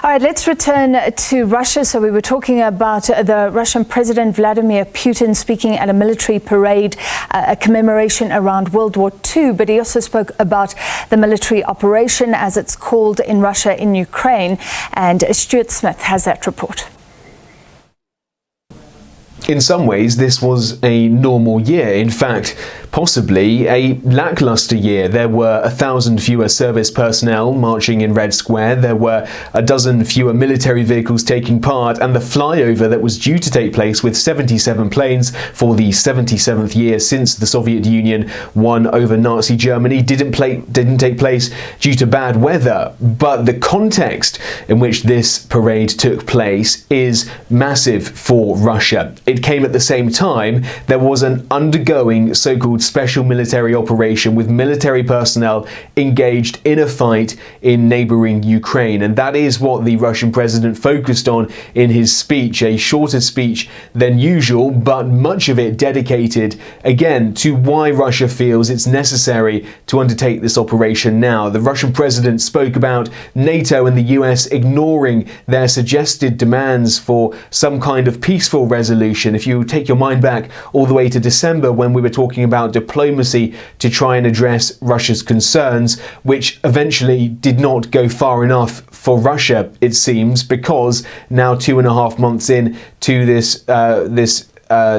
All right, let's return to Russia. So we were talking about the Russian President Vladimir Putin speaking at a military parade, a commemoration around World War II, but he also spoke about the military operation, as it's called in Russia, in Ukraine. And Stuart Smith has that report. In some ways, this was a normal year. In fact, possibly a lackluster year. There were 1,000 fewer service personnel marching in Red Square. There were a dozen fewer military vehicles taking part, and the flyover that was due to take place with 77 planes for the 77th year since the Soviet Union won over Nazi Germany didn't take place due to bad weather. But the context in which this parade took place is massive for Russia. It came at the same time there was an undergoing so-called special military operation with military personnel engaged in a fight in neighboring Ukraine. And that is what the Russian president focused on in his speech, a shorter speech than usual, but much of it dedicated, again, to why Russia feels it's necessary to undertake this operation now. The Russian president spoke about NATO and the US ignoring their suggested demands for some kind of peaceful resolution. If you take your mind back all the way to December, when we were talking about diplomacy to try and address Russia's concerns, which eventually did not go far enough for Russia, it seems, because now 2.5 months in to this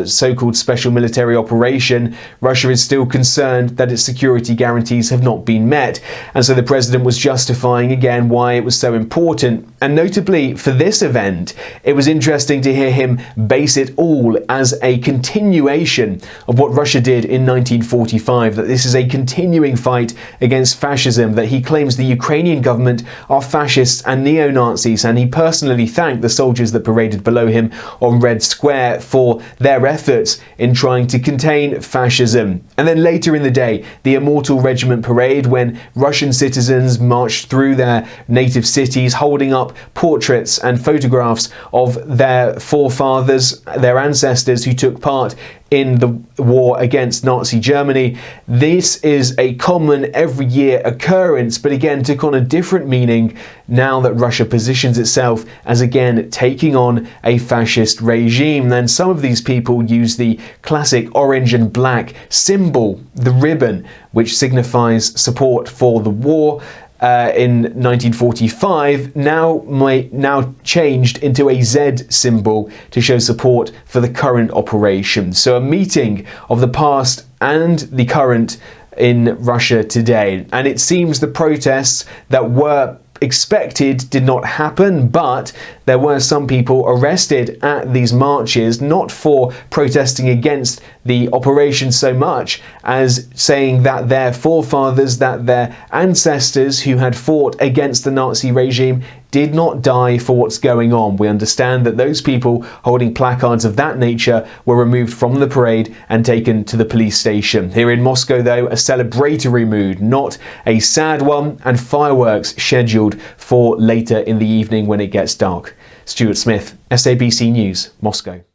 so-called special military operation, Russia is still concerned that its security guarantees have not been met. And so the president was justifying again why it was so important. And notably for this event, it was interesting to hear him base it all as a continuation of what Russia did in 1945, that this is a continuing fight against fascism, that he claims the Ukrainian government are fascists and neo-Nazis, and he personally thanked the soldiers that paraded below him on Red Square for their efforts in trying to contain fascism. And then later in the day, the Immortal Regiment Parade, when Russian citizens marched through their native cities holding up portraits and photographs of their forefathers, their ancestors who took part in the war against Nazi Germany. This is a common every year occurrence, but again took on a different meaning now that Russia positions itself as again taking on a fascist regime. And some of these people use the classic orange and black symbol, the ribbon, which signifies support for the war. In 1945, now changed into a Z symbol to show support for the current operation. So a meeting of the past and the current in Russia today. And it seems the protests that were expected did not happen, but there were some people arrested at these marches, not for protesting against the operation so much as saying that their forefathers, that their ancestors who had fought against the Nazi regime did not die for what's going on. We understand that those people holding placards of that nature were removed from the parade and taken to the police station. Here in Moscow, though, a celebratory mood, not a sad one, and fireworks scheduled for later in the evening when it gets dark. Stuart Smith, SABC News, Moscow.